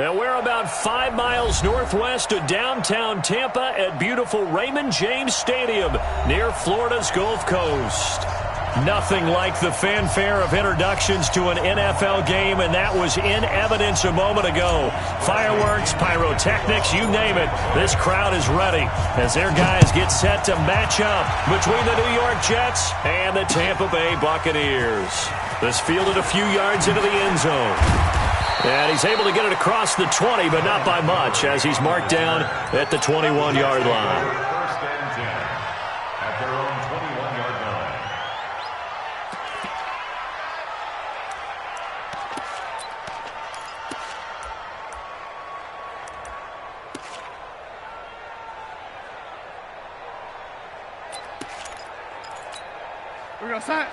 And we're about 5 miles northwest of downtown Tampa at beautiful Raymond James Stadium near Florida's Gulf Coast. Nothing like the fanfare of introductions to an NFL game, and that was in evidence a moment ago. Fireworks, pyrotechnics, you name it. This crowd is ready as their guys get set to match up between the New York Jets and the Tampa Bay Buccaneers. This fielded a few yards into the end zone. And he's able to get it across the 20, but not by much, as he's marked down at the 21-yard line. First and 10 at their own 21-yard line. We're going to sign.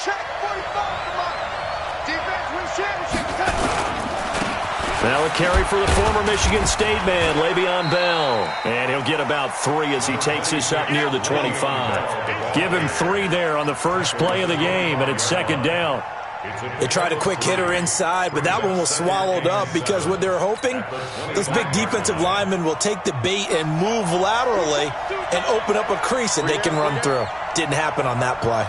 Check 45. Defense wins championship. Now a carry for the former Michigan State man, Le'Veon Bell. And he'll get about 3 as he takes this up near the 25. Give him 3 there on the first play of the game, and it's second down. They tried a quick hitter inside, but that one was swallowed up because what they're hoping, those big defensive linemen will take the bait and move laterally and open up a crease that they can run through. Didn't happen on that play.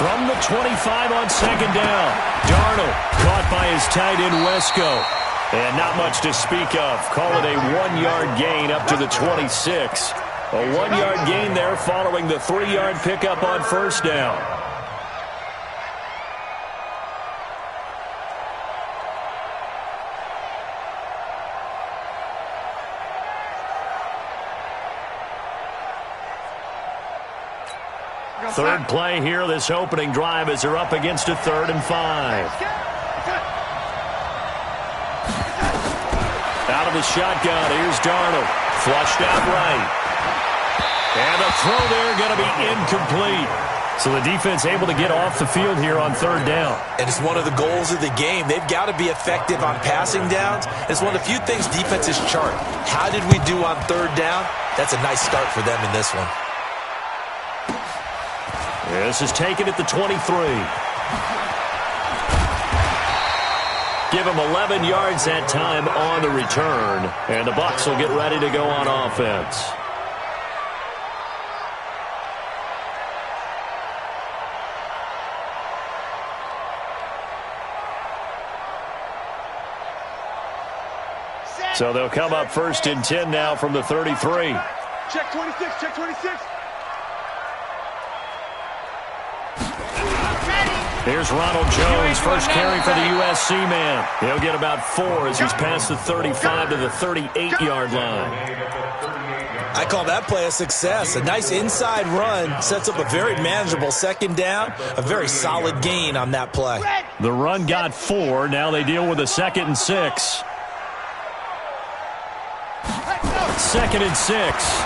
From the 25 on second down, Darnold caught by his tight end Wesco. And not much to speak of. Call it a 1-yard gain up to the 26. A 1-yard gain there following the 3-yard pickup on first down. Third play here, this opening drive, as they're up against a 3rd and 5. Out of the shotgun, here's Darnold. Flushed out right. And the throw there going to be incomplete. So the defense able to get off the field here on 3rd down. And it's one of the goals of the game. They've got to be effective on passing downs. It's one of the few things defenses chart. How did we do on 3rd down? That's a nice start for them in this one. This is taken at the 23. Give him 11 yards that time on the return. And the Bucs will get ready to go on offense. So they'll come up 1st and 10 now from the 33. Check 26, check 26. Here's Ronald Jones, first carry for the USC man. He'll get about 4 as he's past the 35 to the 38-yard line. I call that play a success. A nice inside run sets up a very manageable second down. A very solid gain on that play. The run got 4. Now they deal with a 2nd and 6. 2nd and 6.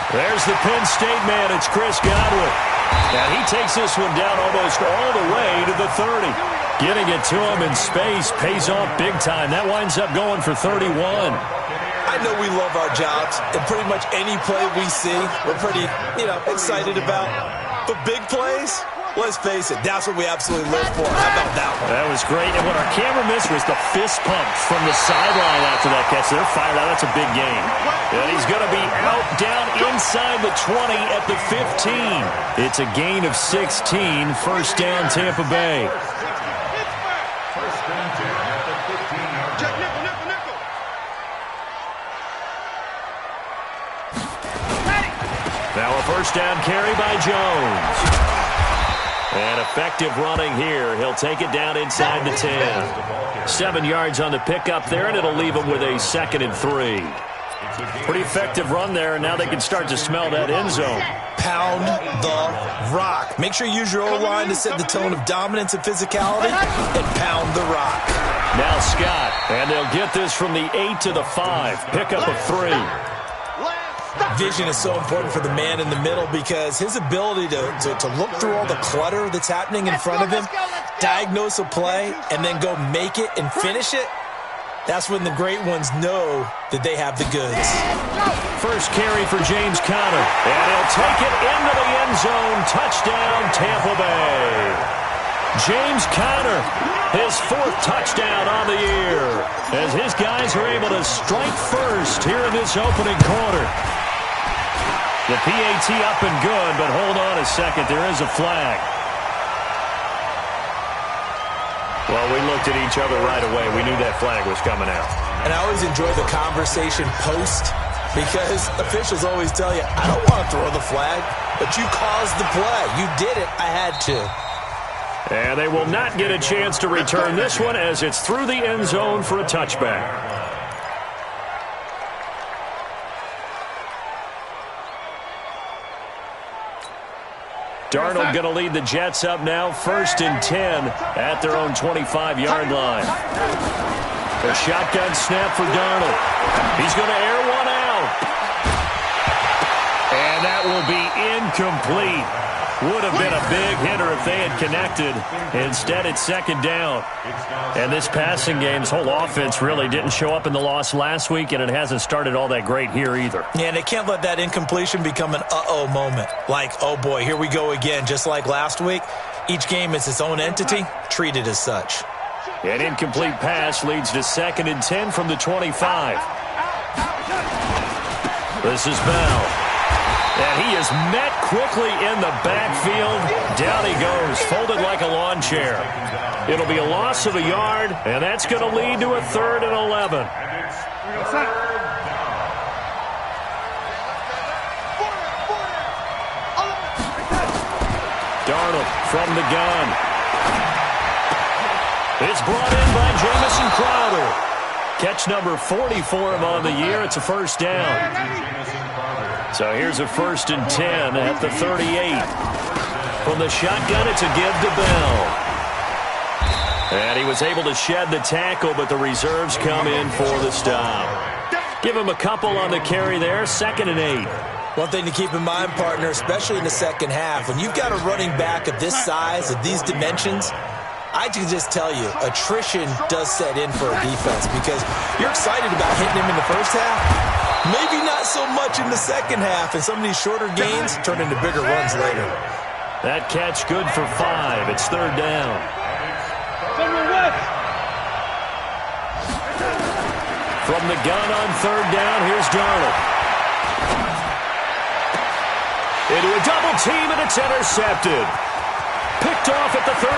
There's the Penn State man. It's Chris Godwin. And he takes this one down almost all the way to the 30. Getting it to him in space pays off big time. That winds up going for 31. I know we love our jobs, and pretty much any play we see, we're pretty, excited about. But big plays, let's face it, that's what we absolutely live for. How about that one? That was great. And what our camera missed was the fist pump from the sideline after that catch. They're fired out. That's a big gain. And he's going to be out down inside the 20 at the 15. It's a gain of 16. First down, Tampa Bay. First and 10 at the 15-yard line. Now a first down carry by Jones. And effective running here. He'll take it down inside the 10. 7 yards on the pickup there, and it'll leave him with a 2nd and 3. Pretty effective run there, and now they can start to smell that end zone. Pound the rock. Make sure you use your O-line to set the tone of dominance and physicality, and pound the rock. Now Scott, and they'll get this from the 8 to the 5. Pickup of 3. Vision is so important for the man in the middle because his ability to look through all the clutter that's happening in front of him, diagnose a play, and then go make it and finish it, That's when the great ones know that they have the goods. First carry for James Conner. And he'll take it into the end zone. Touchdown, Tampa Bay. James Conner, his 4th touchdown on the year, as his guys are able to strike first here in this opening quarter. The PAT up and good, but hold on a second. There is a flag. Well, we looked at each other right away. We knew that flag was coming out. And I always enjoy the conversation post because officials always tell you, I don't want to throw the flag, but you caused the play. You did it. I had to. And they will not get a chance to return this one as it's through the end zone for a touchback. Darnold going to lead the Jets up now, 1st and 10 at their own 25-yard line. A shotgun snap for Darnold. He's going to air one out. And that will be incomplete. Would have been a big hitter if they had connected. Instead, it's 2nd down. And this passing game's whole offense really didn't show up in the loss last week, and it hasn't started all that great here either. Yeah, and they can't let that incompletion become an uh-oh moment. Like, oh boy, here we go again, just like last week. Each game is its own entity, treated as such. An incomplete pass leads to 2nd and 10 from the 25. This is Bell. And he is met quickly in the backfield. Down he goes, folded like a lawn chair. It'll be a loss of a yard, and that's going to lead to a 3rd and 11. Darnold from the gun. It's brought in by Jamison Crowder. Catch number 40 for him on the year. It's a 1st down. So here's a 1st and 10 at the 38. From the shotgun, it's a give to Bell. And he was able to shed the tackle, but the reserves come in for the stop. Give him a couple on the carry there, 2nd and 8. One thing to keep in mind, partner, especially in the second half, when you've got a running back of this size, of these dimensions, I can just tell you, attrition does set in for a defense because you're excited about hitting him in the first half. Maybe not so much in the second half, and some of these shorter gains turn into bigger runs later. That catch good for 5. It's 3rd down. From the gun on 3rd down, here's Darnold. Into a double team, and it's intercepted. Picked off at the 33.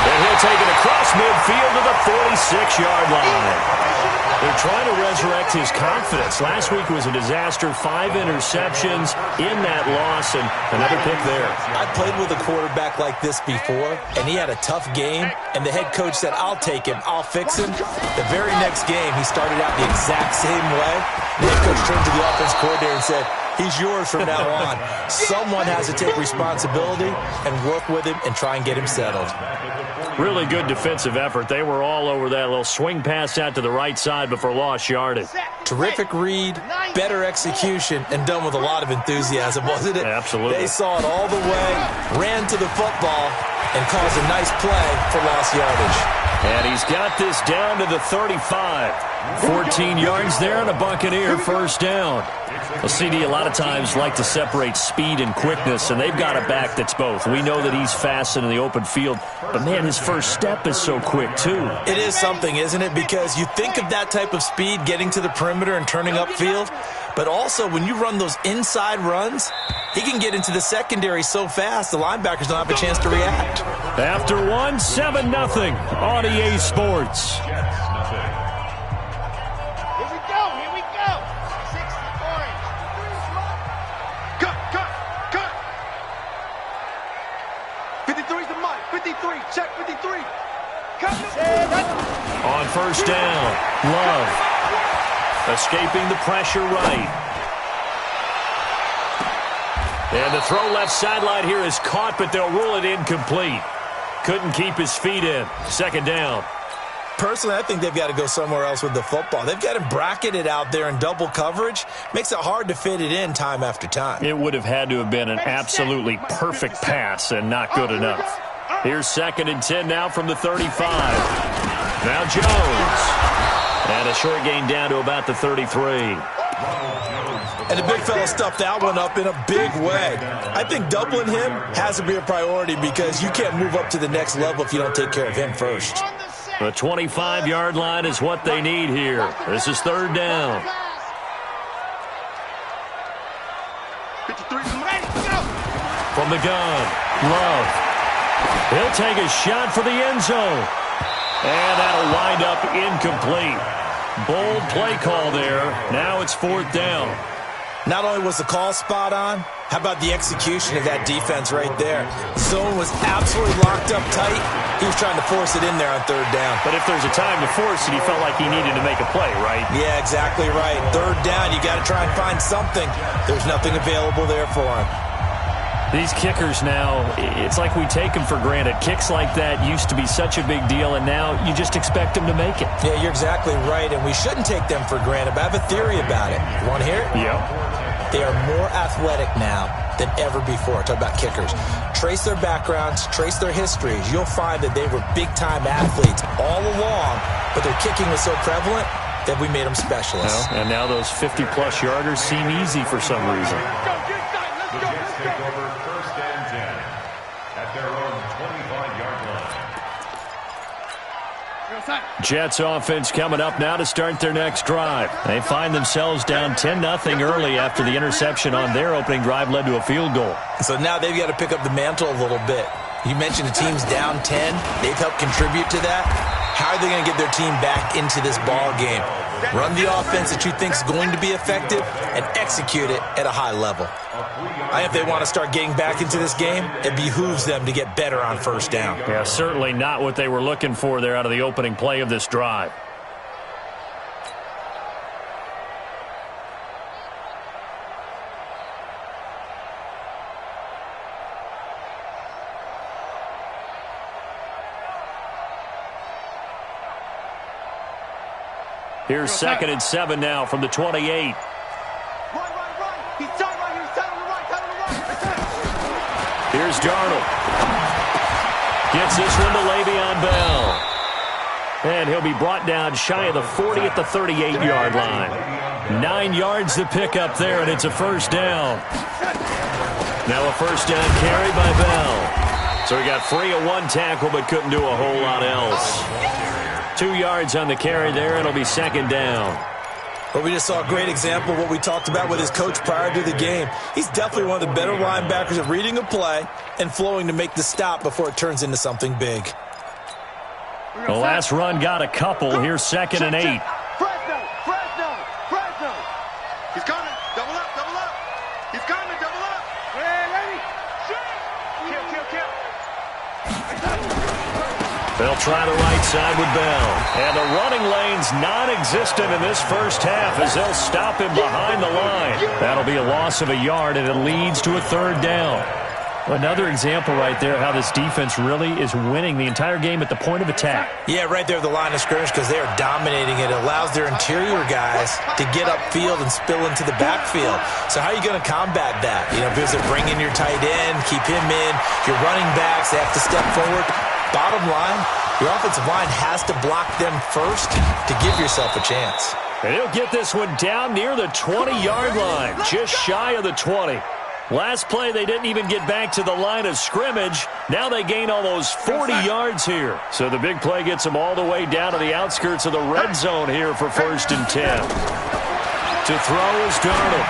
And he'll take it across midfield to the 46-yard line. They're trying to resurrect his confidence. Last week was a disaster. 5 interceptions in that loss, and another pick there. I played with a quarterback like this before, and he had a tough game, and the head coach said, I'll take him, I'll fix him. The very next game, he started out the exact same way. The head coach turned to the offense coordinator and said, he's yours from now on. Someone has to take responsibility and work with him and try and get him settled. Really good defensive effort. They were all over that little swing pass out to the right side before lost yardage. Terrific read, better execution, and done with a lot of enthusiasm, wasn't it? Absolutely. They saw it all the way, ran to the football, and caused a nice play for lost yardage. And he's got this down to the 35. 14 yards there and a Buccaneer 1st down. Well, CD a lot of times like to separate speed and quickness, and they've got a back that's both. We know that he's fast in the open field, but, man, his first step is so quick, too. It is something, isn't it? Because you think of that type of speed getting to the perimeter and turning upfield, but also when you run those inside runs, he can get into the secondary so fast the linebackers don't have a chance to react. After one, 7-0 on EA Sports. Check 53. On 1st down, Love. Escaping the pressure right. And the throw left sideline here is caught, but they'll rule it incomplete. Couldn't keep his feet in. 2nd down. Personally, I think they've got to go somewhere else with the football. They've got him bracketed out there in double coverage. Makes it hard to fit it in time after time. It would have had to have been an absolutely perfect pass and not good enough. Here's 2nd and 10 now from the 35. Now Jones. And a short gain down to about the 33. And the big fella stuffed that one up in a big way. I think doubling him has to be a priority because you can't move up to the next level if you don't take care of him first. The 25-yard line is what they need here. This is third down. 53, ready, go! From the gun, Love. He'll take a shot for the end zone. And that'll wind up incomplete. Bold play call there. Now it's fourth down. Not only was the call spot on, how about the execution of that defense right there? Zone was absolutely locked up tight. He was trying to force it in there on third down. But if there's a time to force it, he felt like he needed to make a play, right? Yeah, exactly right. Third down, you got to try and find something. There's nothing available there for him. These kickers now, it's like we take them for granted. Kicks like that used to be such a big deal, and now you just expect them to make it. Yeah, you're exactly right, and we shouldn't take them for granted, but I have a theory about it. You want to hear it? Yeah. They are more athletic now than ever before. Talk about kickers. Trace their backgrounds, trace their histories. You'll find that they were big-time athletes all along, but their kicking was so prevalent that we made them specialists. Well, and now those 50-plus yarders seem easy for some reason. The Jets take over first and 10 at their own 25-yard line. Jets offense coming up now to start their next drive. They find themselves down 10-0 early after the interception on their opening drive led to a field goal. So now they've got to pick up the mantle a little bit. You mentioned the team's down 10. They've helped contribute to that. How are they going to get their team back into this ball game? Run the offense that you think is going to be effective and execute it at a high level. If they want to start getting back into this game, it behooves them to get better on first down. Yeah, certainly not what they were looking for there out of the opening play of this drive. Here's 2nd and 7 now from the 28. Run. He's tight right here. He's tight on the right. Tight on the right. Here's Darnold. Gets this one to Le'Veon Bell. And he'll be brought down shy of the 40 at the 38-yard line. 9 yards to pick up there, and it's a first down. Now a first down carry by Bell. So he got free of one tackle but couldn't do a whole lot else. 2 yards on the carry there. It'll be 2nd down. Well, we just saw a great example of what we talked about with his coach prior to the game. He's definitely one of the better linebackers at reading a play and flowing to make the stop before it turns into something big. The last run got a couple. Here's 2nd and 8. Fresno. He's coming. Double up. He's coming. Double up. Ready. Shoot. Kill. They'll try the right side with Bell. And the running lane's non-existent in this first half as they'll stop him behind the line. That'll be a loss of a yard, and it leads to a third down. Another example right there how this defense really is winning the entire game at the point of attack. Yeah, right there at the line of scrimmage because they are dominating it. It allows their interior guys to get upfield and spill into the backfield. So how are you going to combat that? Because they're bringing your tight end, keep him in. Your running backs, they have to step forward. Bottom line, your offensive line has to block them first to give yourself a chance. And he'll get this one down near the 20-yard line, just shy of the 20. Last play, they didn't even get back to the line of scrimmage. Now they gain almost 40 yards here. So the big play gets them all the way down to the outskirts of the red zone here for 1st and 10. To throw is Darnold.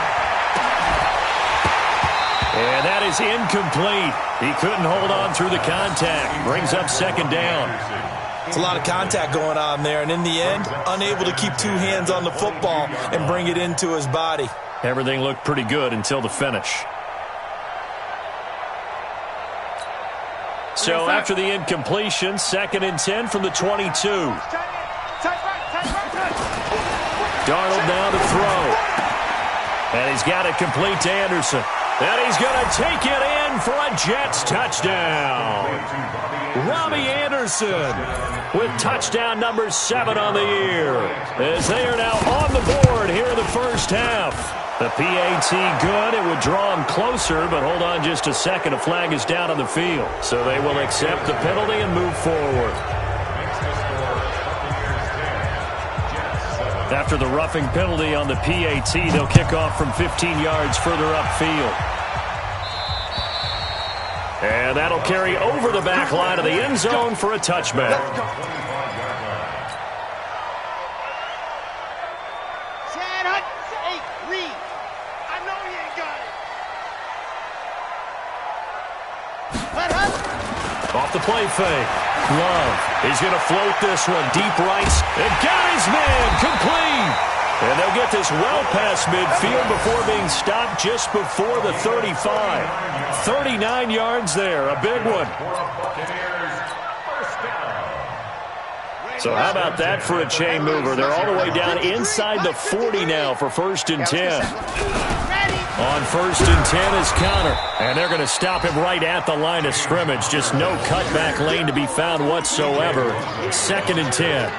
And that is incomplete. He couldn't hold on through the contact. Brings up 2nd down. It's a lot of contact going on there, and in the end, unable to keep 2 hands on the football and bring it into his body. Everything looked pretty good until the finish. So after the incompletion, 2nd and 10 from the 22. Darnold now to throw. And he's got it complete to Anderson. And he's going to take it in for a Jets touchdown. Robbie Anderson with touchdown number 7 on the year. As they are now on the board here in the first half. The PAT good. It would draw him closer, but hold on just a second. A flag is down on the field. So they will accept the penalty and move forward. After the roughing penalty on the PAT, they'll kick off from 15 yards further upfield. And that'll carry over the back line of the end zone for a touchback. Off the play fake. Love. He's going to float this one. Deep right. And got his man. Complete. And they'll get this well past midfield before being stopped just before the 35. 39 yards there. A big one. So how about that for a chain mover? They're all the way down inside the 40 now for 1st and 10. On 1st and 10 is Counter. And they're going to stop him right at the line of scrimmage. Just no cutback lane to be found whatsoever. 2nd and 10.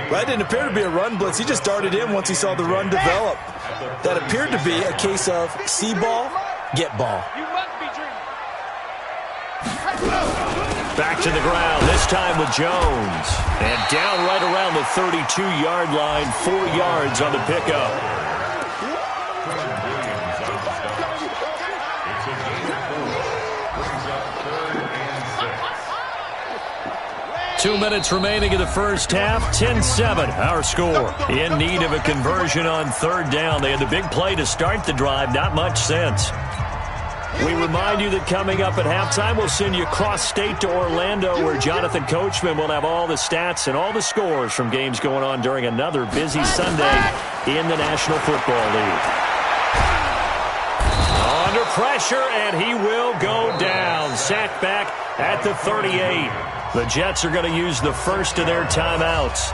Well, that didn't appear to be a run blitz. He just darted in once he saw the run develop. That appeared to be a case of see ball, get ball. Back to the ground, this time with Jones. And down right around the 32-yard line, 4 yards on the pickup. 2 minutes remaining in the first half. 10-7, our score. In need of a conversion on 3rd down. They had the big play to start the drive. Not much sense. We remind you that coming up at halftime, we'll send you cross-state to Orlando, where Jonathan Coachman will have all the stats and all the scores from games going on during another busy Sunday in the National Football League. Under pressure, and he will go down. Sacked back at the 38. The Jets are going to use the first of their timeouts.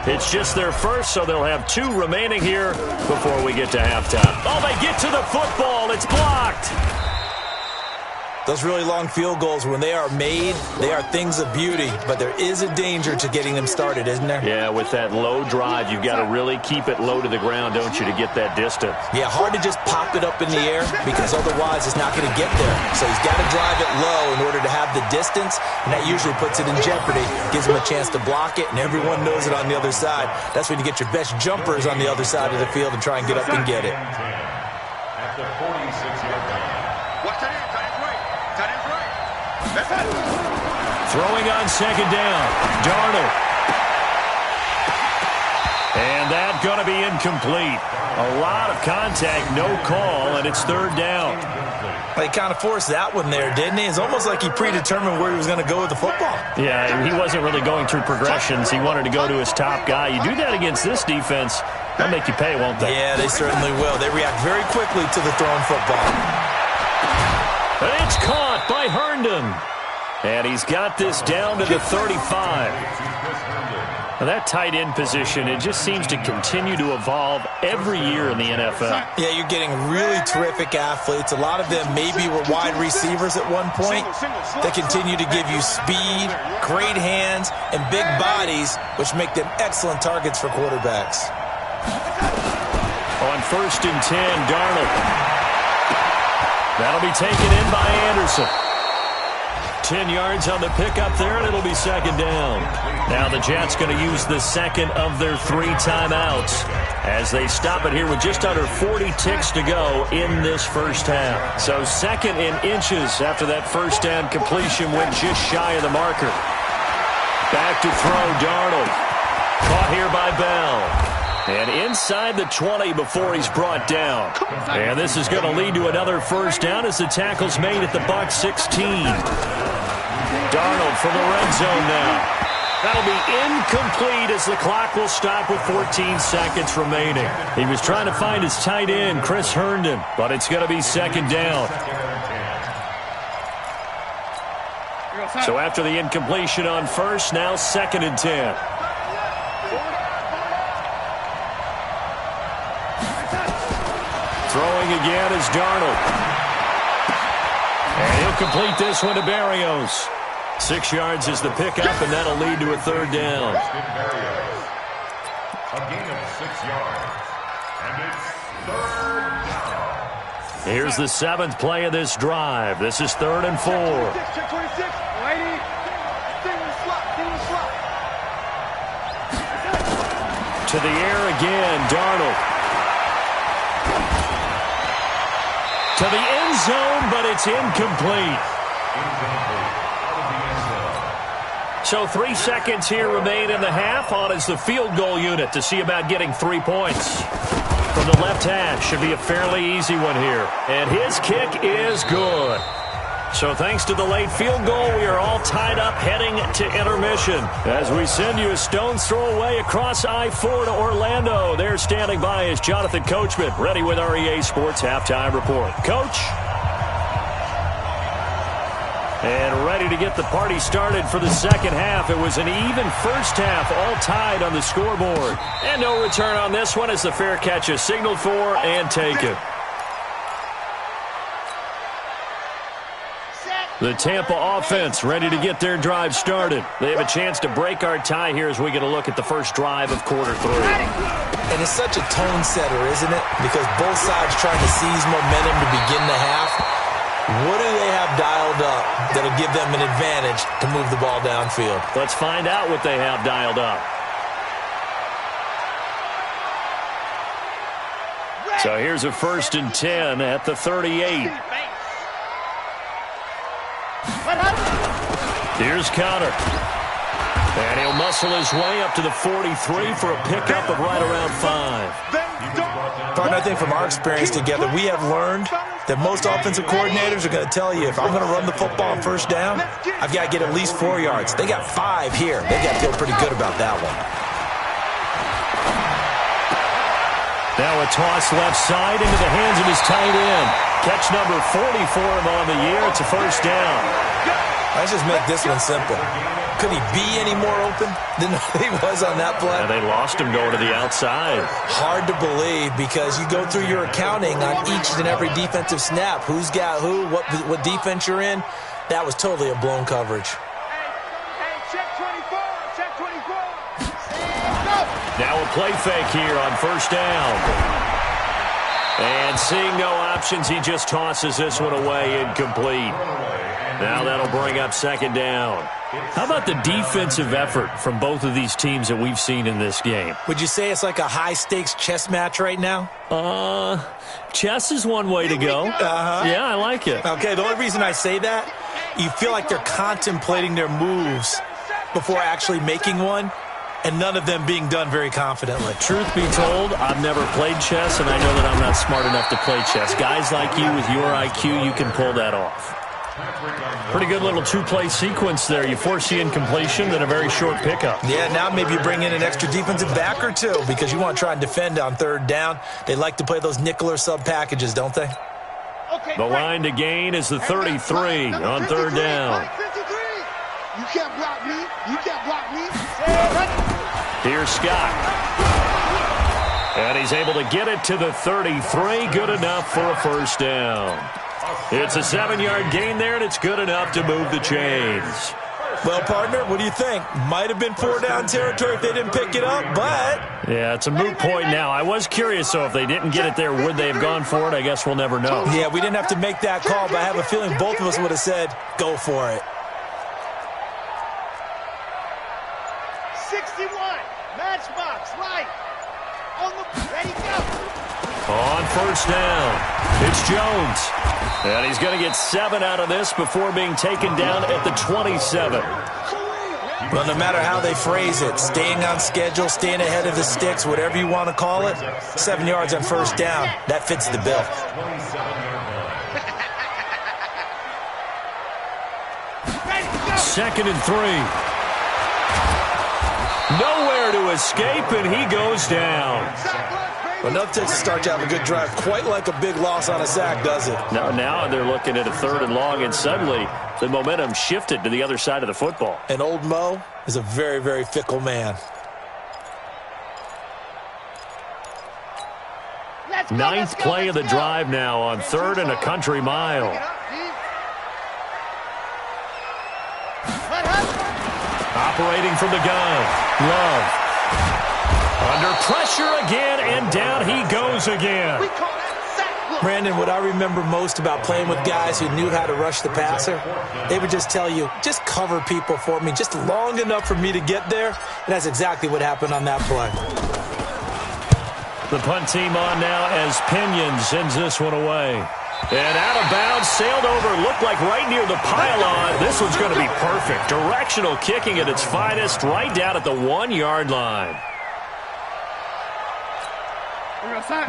It's just their first, so they'll have 2 remaining here before we get to halftime. Oh, they get to the football. It's blocked. Those really long field goals, when they are made, they are things of beauty. But there is a danger to getting them started, isn't there? Yeah, with that low drive, you've got to really keep it low to the ground, don't you, to get that distance. Yeah, hard to just pop it up in the air because otherwise it's not going to get there. So he's got to drive it low in order to have the distance, and that usually puts it in jeopardy, gives him a chance to block it, and everyone knows it on the other side. That's when you get your best jumpers on the other side of the field and try and get up and get it. At the 46-yard line. Watch that in, tight end right. Tight end's right. That's it. Throwing on 2nd down. Darnold. And that's going to be incomplete. A lot of contact, no call, and it's 3rd down. He kind of forced that one there, didn't he? It's almost like he predetermined where he was going to go with the football. Yeah, he wasn't really going through progressions. He wanted to go to his top guy. You do that against this defense, they'll make you pay, won't they? Yeah, they certainly will. They react very quickly to the thrown football. And it's caught by Herndon. And he's got this down to the 35. Now that tight end position, it just seems to continue to evolve every year in the NFL. Yeah, you're getting really terrific athletes. A lot of them maybe were wide receivers at one point. They continue to give you speed, great hands, and big bodies, which make them excellent targets for quarterbacks. On 1st and 10, Darnold. That'll be taken in by Anderson. 10 yards on the pickup there, and it'll be 2nd down. Now the Jets going to use the 2nd of their 3 timeouts as they stop it here with just under 40 ticks to go in this first half. So 2nd in inches after that first down completion went just shy of the marker. Back to throw, Darnold. Caught here by Bell. And inside the 20 before he's brought down. And this is going to lead to another first down as the tackle's made at the Bucs 16. Darnold from the red zone now. That'll be incomplete as the clock will stop with 14 seconds remaining. He was trying to find his tight end, Chris Herndon, but it's going to be 2nd down. So after the incompletion on first, now 2nd and 10. Throwing again is Darnold. And he'll complete this one to Berrios. 6 yards is the pickup, and that'll lead to a 3rd down. A gain of 6 yards. And it's 3rd down. Here's the 7th play of this drive. This is 3rd and 4. Check 26. Righty. Stay in the slot. To the air again, Darnold. To the end zone, but it's incomplete. So 3 seconds here remain in the half. On is the field goal unit to see about getting 3 points. From the left hash, should be a fairly easy one here. And his kick is good. So thanks to the late field goal, we are all tied up heading to intermission. As we send you a stone's throw away across I-4 to Orlando. There standing by is Jonathan Coachman, ready with our EA Sports Halftime Report. Coach? And ready to get the party started for the second half. It was an even first half, all tied on the scoreboard. And no return on this one as the fair catch is signaled for and taken. The Tampa offense ready to get their drive started. They have a chance to break our tie here as we get a look at the first drive of quarter 3. And it's such a tone setter, isn't it? Because both sides trying to seize momentum to begin the half. What do they have dialed up that'll give them an advantage to move the ball downfield? Let's find out what they have dialed up. So here's a 1st and 10 at the 38. Here's Connor. And he'll muscle his way up to the 43 for a pickup of right around 5. Partner, I think from our experience together, we have learned that most offensive coordinators are going to tell you, if I'm going to run the football on first down, I've got to get at least 4 yards. They got 5 here. They got to feel pretty good about that one. Now a toss left side into the hands of his tight end. Catch number 40 for him on the year. It's a first down. Let's just make this one simple. Could he be any more open than he was on that play? Yeah, they lost him going to the outside. Hard to believe because you go through your accounting on each and every defensive snap. Who's got who, what defense you're in. That was totally a blown coverage. Hey, check 24, check 24. Now a play fake here on first down. And seeing no options, he just tosses this one away incomplete. Now that'll bring up second down. How about the defensive effort from both of these teams that we've seen in this game? Would you say it's like a high-stakes chess match right now? Chess is one way to go. Yeah, I like it. Okay, the only reason I say that, you feel like they're contemplating their moves before actually making one, and none of them being done very confidently. Truth be told, I've never played chess, and I know that I'm not smart enough to play chess. Guys like you with your IQ, you can pull that off. Pretty good little two-play sequence there. You force the incompletion, then a very short pickup. Yeah, now maybe you bring in an extra defensive back or two because you want to try and defend on third down. They like to play those nickel or sub packages, don't they? The line to gain is the 33 on third down. You can't block me. You can't block me. Here's Scott. And he's able to get it to the 33. Good enough for a first down. It's a 7-yard gain there, and it's good enough to move the chains. Well, partner, what do you think? Might have been 4-down territory if they didn't pick it up, but... Yeah, it's a moot point now. I was curious, so if they didn't get it there, would they have gone for it? I guess we'll never know. Yeah, we didn't have to make that call, but I have a feeling both of us would have said, go for it. 61, matchbox, right. On the, ready, go. On first down, it's Jones. And he's going to get 7 out of this before being taken down at the 27. Well, no matter how they phrase it, staying on schedule, staying ahead of the sticks, whatever you want to call it, 7 yards on first down, that fits the bill. Second and 3. Nowhere to escape, and he goes down. Well, nothing takes a start to have a good drive. Quite like a big loss on a sack, does it? Now they're looking at a 3rd and long, and suddenly the momentum shifted to the other side of the football. And old Mo is a very, very fickle man. Ninth play of the drive now on 3rd and a country mile. Operating from the gun, Love. Under pressure again, and down he goes again. Brandon, what I remember most about playing with guys who knew how to rush the passer, they would just tell you, just cover people for me, just long enough for me to get there, and that's exactly what happened on that play. The punt team on now as Pinion sends this one away. And out of bounds, sailed over, looked like right near the pylon. This one's going to be perfect. Directional kicking at its finest, right down at the 1-yard line.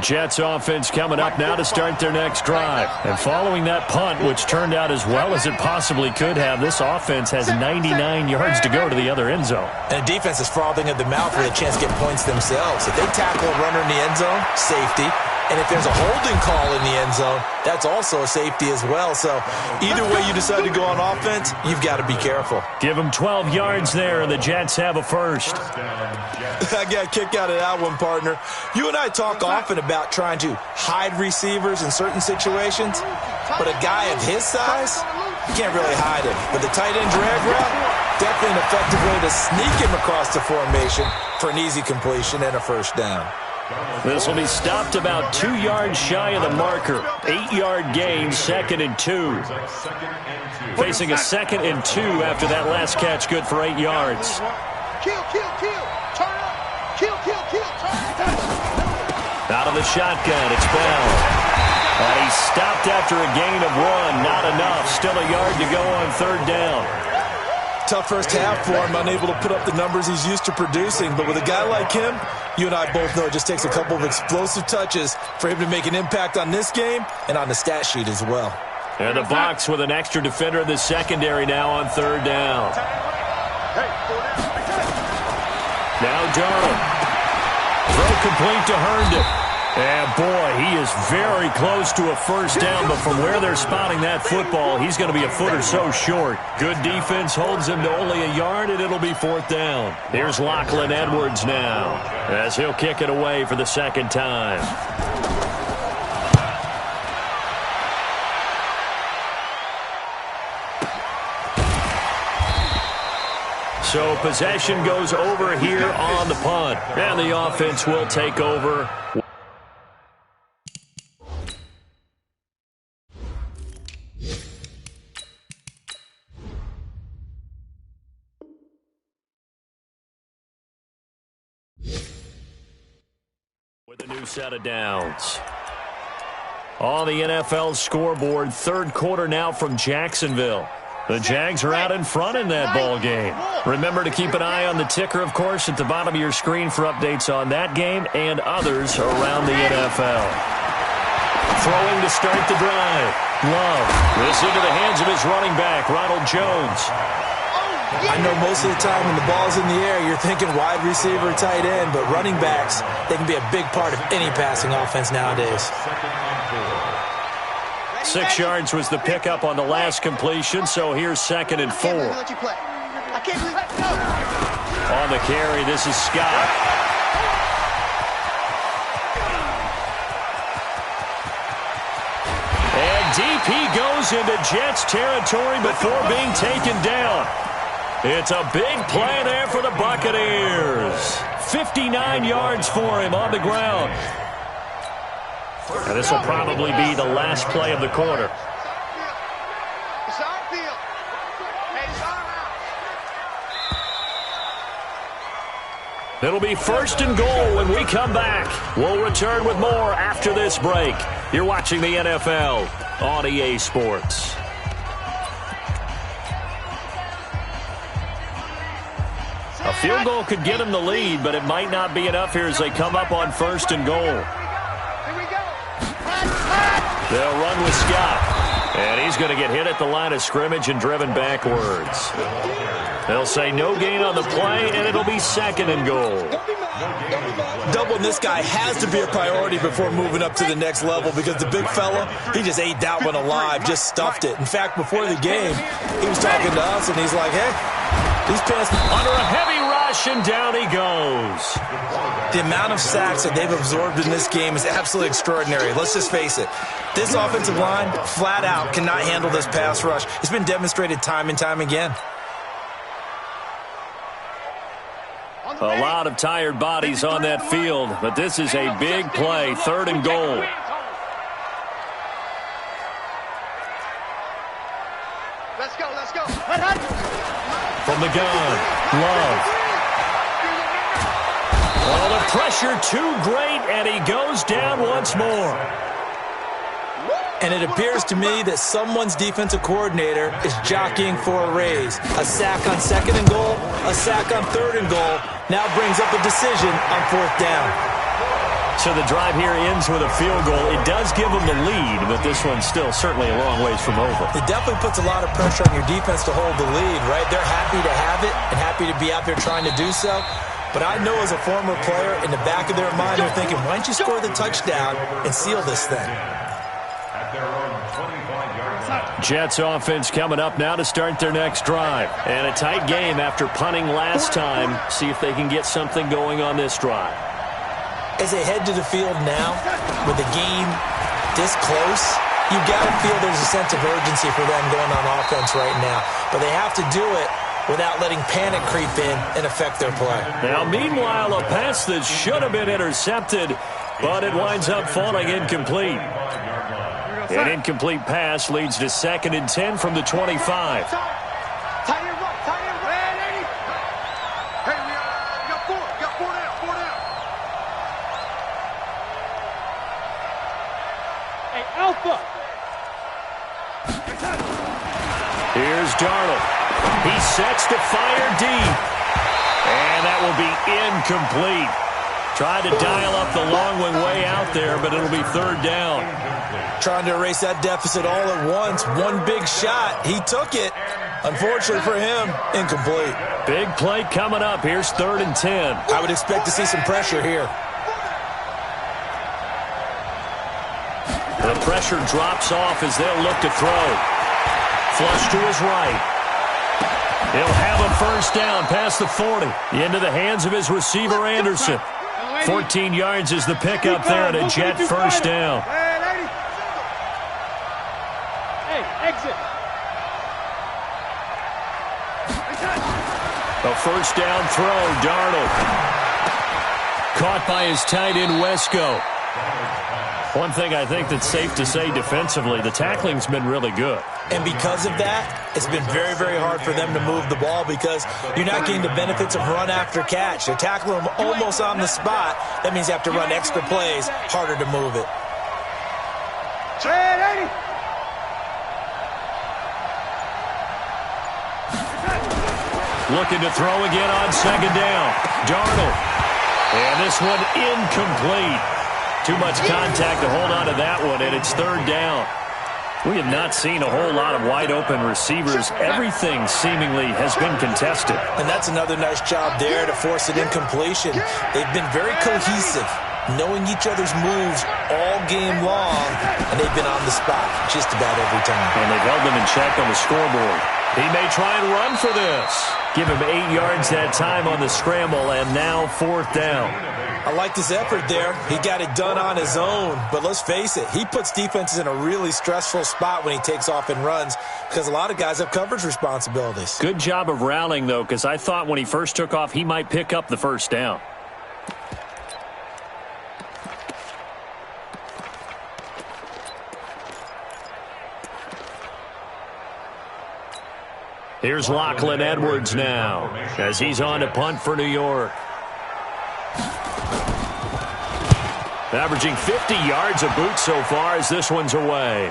Jets offense coming up now to start their next drive. And following that punt, which turned out as well as it possibly could have, this offense has 99 yards to go to the other end zone. And the defense is frothing at the mouth with a chance to get points themselves. If they tackle a runner in the end zone, safety. And if there's a holding call in the end zone, that's also a safety as well. So either way you decide to go on offense, you've got to be careful. Give them 12 yards there, and the Jets have a first. I got a kick out of that one, partner. You and I talk often about trying to hide receivers in certain situations, but a guy of his size, you can't really hide him. But the tight end drag route, definitely an effective way to sneak him across the formation for an easy completion and a first down. This will be stopped about 2 yards shy of the marker. 8-yard gain, 2nd and 2. Facing a 2nd and 2 after that last catch, good for 8 yards. Kill, turn up. Kill, turn up. Out of the shotgun, it's Bell. And he's stopped after a gain of 1. Not enough. Still a yard to go on 3rd down. Tough first half for him, unable to put up the numbers he's used to producing. But with a guy like him, you and I both know it just takes a couple of explosive touches for him to make an impact on this game and on the stat sheet as well. And the Bucs with an extra defender in the secondary now on 3rd down. Now Darnold. Throw complete to Herndon. And, boy, he is very close to a first down, but from where they're spotting that football, he's going to be a foot or so short. Good defense holds him to only a yard, and it'll be 4th down. Here's Lachlan Edwards now as he'll kick it away for the 2nd time. So possession goes over here on the punt, and the offense will take over. With a new set of downs. On the NFL scoreboard, 3rd quarter now from Jacksonville. The Jags are out in front in that ball game. Remember to keep an eye on the ticker, of course, at the bottom of your screen for updates on that game and others around the NFL. Throwing to start the drive. Love. This into the hands of his running back, Ronald Jones. I know most of the time when the ball's in the air, you're thinking wide receiver, tight end, but running backs, they can be a big part of any passing offense nowadays. 6 yards was the pickup on the last completion, so here's 2nd and 4. On the carry, this is Scott. And deep he goes into Jets territory before being taken down. It's a big play there for the Buccaneers. 59 yards for him on the ground. And this will probably be the last play of the quarter. It'll be 1st and goal when we come back. We'll return with more after this break. You're watching the NFL on EA Sports. A field goal could get him the lead, but it might not be enough here as they come up on 1st and goal. They'll run with Scott. And he's going to get hit at the line of scrimmage and driven backwards. They'll say no gain on the play, and it'll be 2nd and goal. Doubling this guy has to be a priority before moving up to the next level because the big fella, he just ate that one alive, just stuffed it. In fact, before the game, he was talking to us, and he's like, hey, these pants... Under a heavy rush, and down he goes. The amount of sacks that they've absorbed in this game is absolutely extraordinary. Let's just face it. This offensive line, flat out, cannot handle this pass rush. It's been demonstrated time and time again. A lot of tired bodies on that field, but this is a big play, 3rd and goal. Let's go. From the gun, Love. Well, the Pressure too great, and he goes down once more. And it appears to me that someone's defensive coordinator is jockeying for a raise. A sack on 2nd and goal, a sack on 3rd and goal, now brings up a decision on 4th down. So the drive here ends with a field goal. It does give them the lead, but this one's still certainly a long ways from over. It definitely puts a lot of pressure on your defense to hold the lead, right? They're happy to have it and happy to be out there trying to do so. But I know as a former player, in the back of their mind, they're thinking, why don't you score the touchdown and seal this thing? Jets offense coming up now to start their next drive. And a tight game after punting last time. See if they can get something going on this drive. As they head to the field now, with the game this close, you've got to feel there's a sense of urgency for them going on offense right now. But they have to do it without letting panic creep in and affect their play. Now, meanwhile, a pass that should have been intercepted, but it winds up falling incomplete. An incomplete pass leads to 2nd and 10 from the 25. Here's Darnold. He sets to fire deep. And that will be incomplete. Tried to dial up the long one way out there, but it'll be 3rd down. Trying to erase that deficit all at once. One big shot. He took it. Unfortunately for him, incomplete. Big play coming up. Here's 3rd and 10. I would expect to see some pressure here. The pressure drops off as they'll look to throw. Flush to his right. He'll have a 1st down past the 40. Into the hands of his receiver, Anderson. 14 yards is the pickup there and a Jet 1st down. Exit. A 1st down throw, Darnold. Caught by his tight end, Wesco. One thing I think that's safe to say defensively, the tackling's been really good. And because of that, it's been very, very hard for them to move the ball because you're not getting the benefits of run after catch. They tackle them almost on the spot. That means you have to run extra plays, harder to move it. Looking to throw again on 2nd down. Darnold. And this one incomplete. Too much contact to hold on to that one, and it's 3rd down. We have not seen a whole lot of wide-open receivers. Everything seemingly has been contested. And that's another nice job there to force it incompletion. They've been very cohesive, knowing each other's moves all game long, and they've been on the spot just about every time. And they've held them in check on the scoreboard. He may try and run for this. Give him 8 yards that time on the scramble, and now 4th down. I like this effort there. He got it done on his own, but let's face it, he puts defenses in a really stressful spot when he takes off and runs because a lot of guys have coverage responsibilities. Good job of rallying, though, because I thought when he first took off, he might pick up the 1st down. Here's Lachlan Edwards now as he's on to punt for New York. Averaging 50 yards a boot so far as this one's away.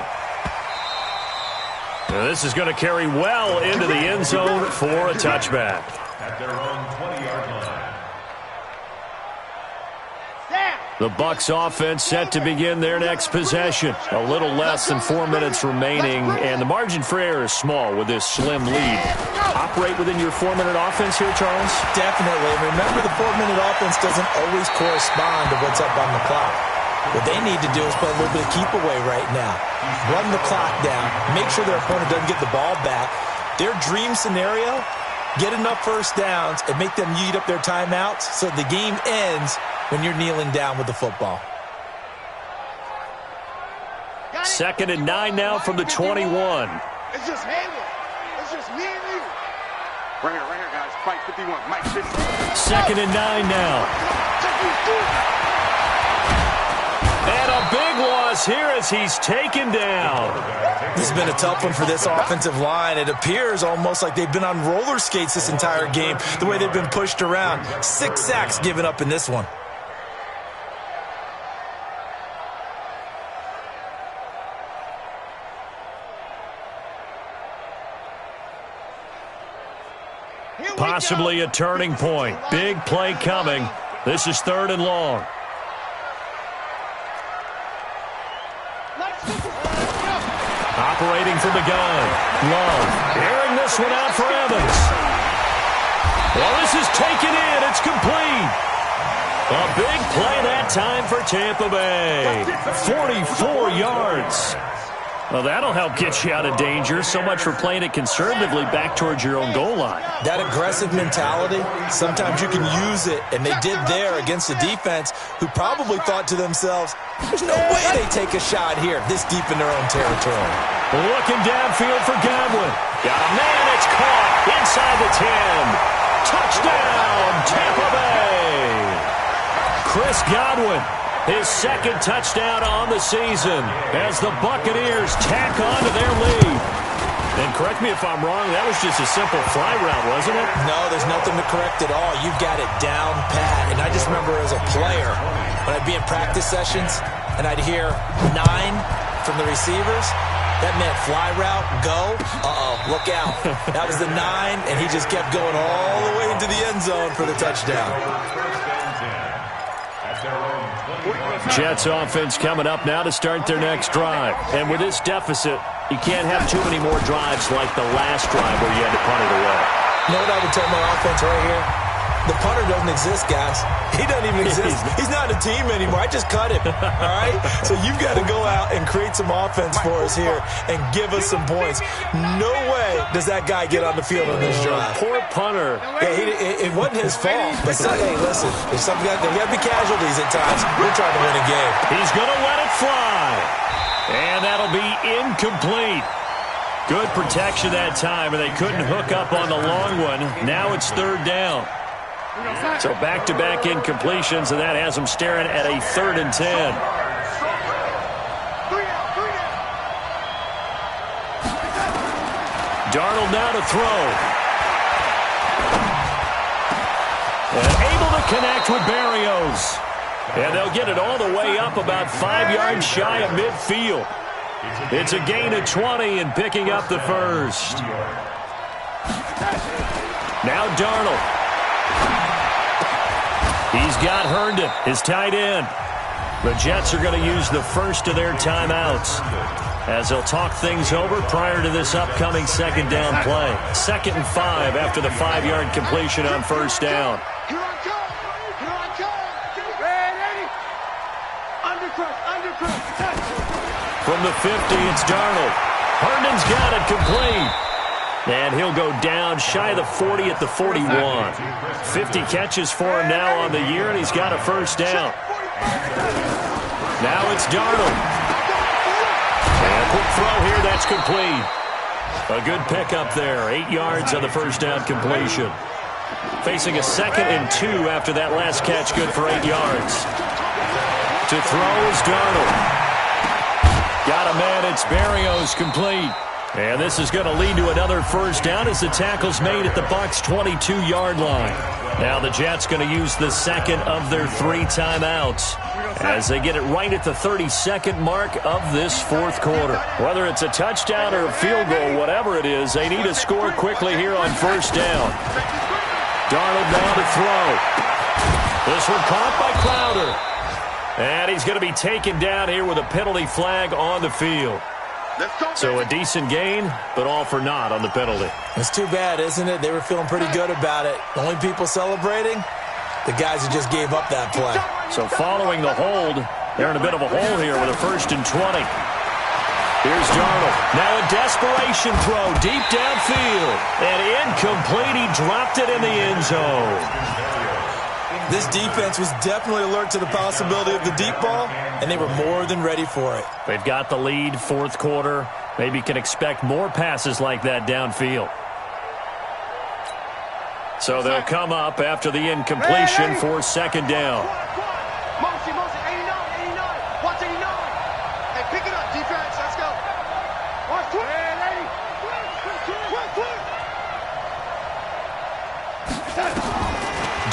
Now this is going to carry well into the end zone for a touchback. At their own 20-yard line. The Bucs offense set to begin their next possession. A little less than 4 minutes remaining, and the margin for error is small with this slim lead. Operate within your 4-minute offense here, Charles? Definitely. Remember, the 4-minute offense doesn't always correspond to what's up on the clock. What they need to do is play a little bit of keep away right now. Run the clock down. Make sure their opponent doesn't get the ball back. Their dream scenario, get enough 1st downs and make them eat up their timeouts so the game ends when you're kneeling down with the football. 2nd and 9 now from the 21. It's just handle. It's just me and you. Right here, guys. Fight 51. Mike 50. 2nd and 9 now. And a big loss here as he's taken down. This has been a tough one for this offensive line. It appears almost like they've been on roller skates this entire game, the way they've been pushed around. 6 sacks given up in this one. Possibly a turning point. Big play coming. This is 3rd and long. Operating from the gun. Love. Airing this one out for Evans. Well, this is taken in. It's complete. A big play that time for Tampa Bay. 44 yards. Well, that'll help get you out of danger. So much for playing it conservatively back towards your own goal line. That aggressive mentality, sometimes you can use it, and they did there against a defense who probably thought to themselves, there's no way they take a shot here this deep in their own territory. Looking downfield for Godwin. Got a man, it's caught inside the 10. Touchdown, Tampa Bay. Chris Godwin, his 2nd touchdown on the season as the Buccaneers tack on to their lead. And correct me if I'm wrong, that was just a simple fly route, wasn't it? No, there's nothing to correct at all. You've got it down pat. And I just remember as a player, when I'd be in practice sessions and I'd hear 9 from the receivers, that meant fly route, go, look out. That was the 9, and he just kept going all the way into the end zone for the touchdown. Jets offense coming up now to start their next drive. And with this deficit, you can't have too many more drives like the last drive where you had to punt it away. You know what I would tell my offense right here? The punter doesn't exist, guys. He doesn't even exist. He's not a team anymore. I just cut him, all right? So you've got to go out and create some offense for us here and give us some points. No way does that guy get on the field on this drive. Poor punter. Yeah, it wasn't his fault. But hey, listen, there's something there got to be casualties at times. We're trying to win a game. He's going to let it fly. And that'll be incomplete. Good protection that time, and they couldn't hook up on the long one. Now it's 3rd down. So back-to-back incompletions, and that has them staring at a 3rd and 10. Darnold now to throw. And able to connect with Berrios. And they'll get it all the way up about 5 yards shy of midfield. It's a gain of 20 and picking up the first. Now Darnold. He's got Herndon, his tight end. The Jets are going to use the first of their timeouts as they'll talk things over prior to this upcoming 2nd down play. 2nd and 5 after the 5-yard completion on 1st down. From the 50, it's Darnold. Herndon's got it complete. And he'll go down shy of the 40 at the 41. 50 catches for him now on the year, and he's got a 1st down. Now it's Darnold. And a quick throw here, that's complete. A good pickup there, 8 yards on the 1st down completion. Facing a 2nd and 2 after that last catch, good for 8 yards. To throw is Darnold. Got a man, it's Berrios, complete. And this is going to lead to another 1st down as the tackle's made at the Bucs' 22-yard line. Now the Jets going to use the 2nd of their 3 timeouts as they get it right at the 32nd mark of this 4th quarter. Whether it's a touchdown or a field goal, whatever it is, they need to score quickly here on 1st down. Darnold now to throw. This one caught by Crowder. And he's going to be taken down here with a penalty flag on the field. So a decent gain, but all for naught on the penalty. It's too bad, isn't it? They were feeling pretty good about it. The only people celebrating, the guys who just gave up that play. So following the hold, they're in a bit of a hole here with a 1st and 20. Here's Darnold. Now a desperation throw deep downfield. And incomplete. He dropped it in the end zone. This defense was definitely alert to the possibility of the deep ball, and they were more than ready for it. They've got the lead, 4th quarter. Maybe can expect more passes like that downfield. So they'll come up after the incompletion for 2nd down. Motion, 89, 89. Watch 89. Hey, pick it up, defense. Let's go. Watch, quick.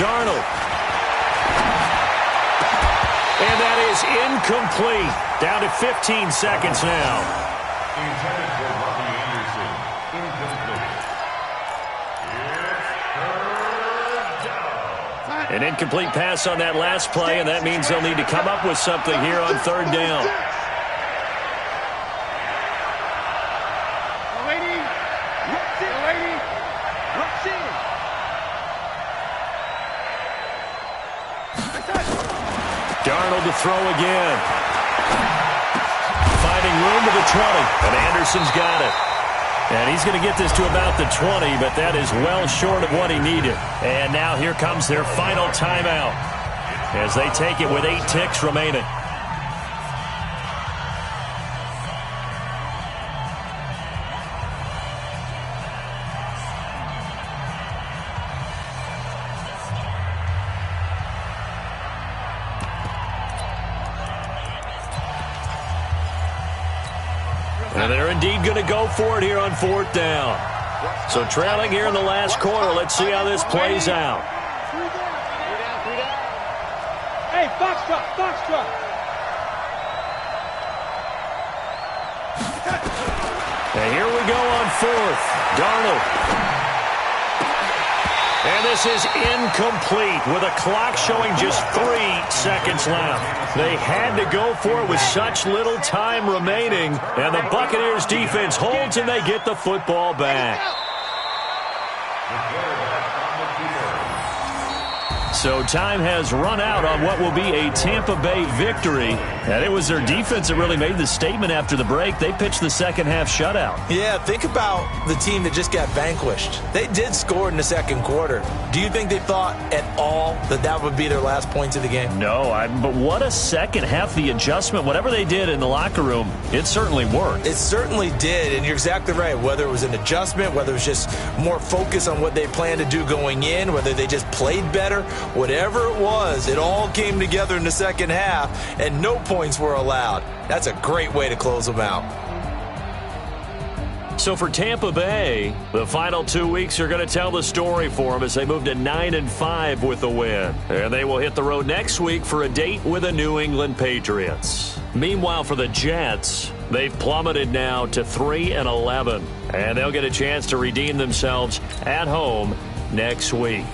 Darnold. And that is incomplete. Down to 15 seconds now. Intended for Robbie Anderson. Incomplete. It's 3rd An incomplete pass on that last play, and that means they'll need to come up with something here on third down. Darnold to throw again. Finding room to the 20, and Anderson's got it. And he's going to get this to about the 20, but that is well short of what he needed. And now here comes their final timeout as they take it with 8 ticks remaining. And they're indeed going to go for it here on fourth down. So trailing here in the last quarter. Let's see how this plays out. Hey, foxtrot. And here we go on fourth. Darnold. And this is incomplete with a clock showing just 3 seconds left. They had to go for it with such little time remaining. And the Buccaneers defense holds and they get the football back. So time has run out on what will be a Tampa Bay victory. And it was their defense that really made the statement after the break. They pitched the second half shutout. Yeah, think about the team that just got vanquished. They did score in the second quarter. Do you think they thought at all that that would be their last points of the game? No, but what a second half. The adjustment, whatever they did in the locker room, it certainly worked. It certainly did, and you're exactly right. Whether it was an adjustment, whether it was just more focus on what they planned to do going in, whether they just played better, whatever it was, it all came together in the second half, and no points were allowed. That's a great way to close them out. So for Tampa Bay, the final 2 weeks are going to tell the story for them as they move to 9-5 with the win. And they will hit the road next week for a date with the New England Patriots. Meanwhile, for the Jets, they've plummeted now to 3-11. And they'll get a chance to redeem themselves at home next week.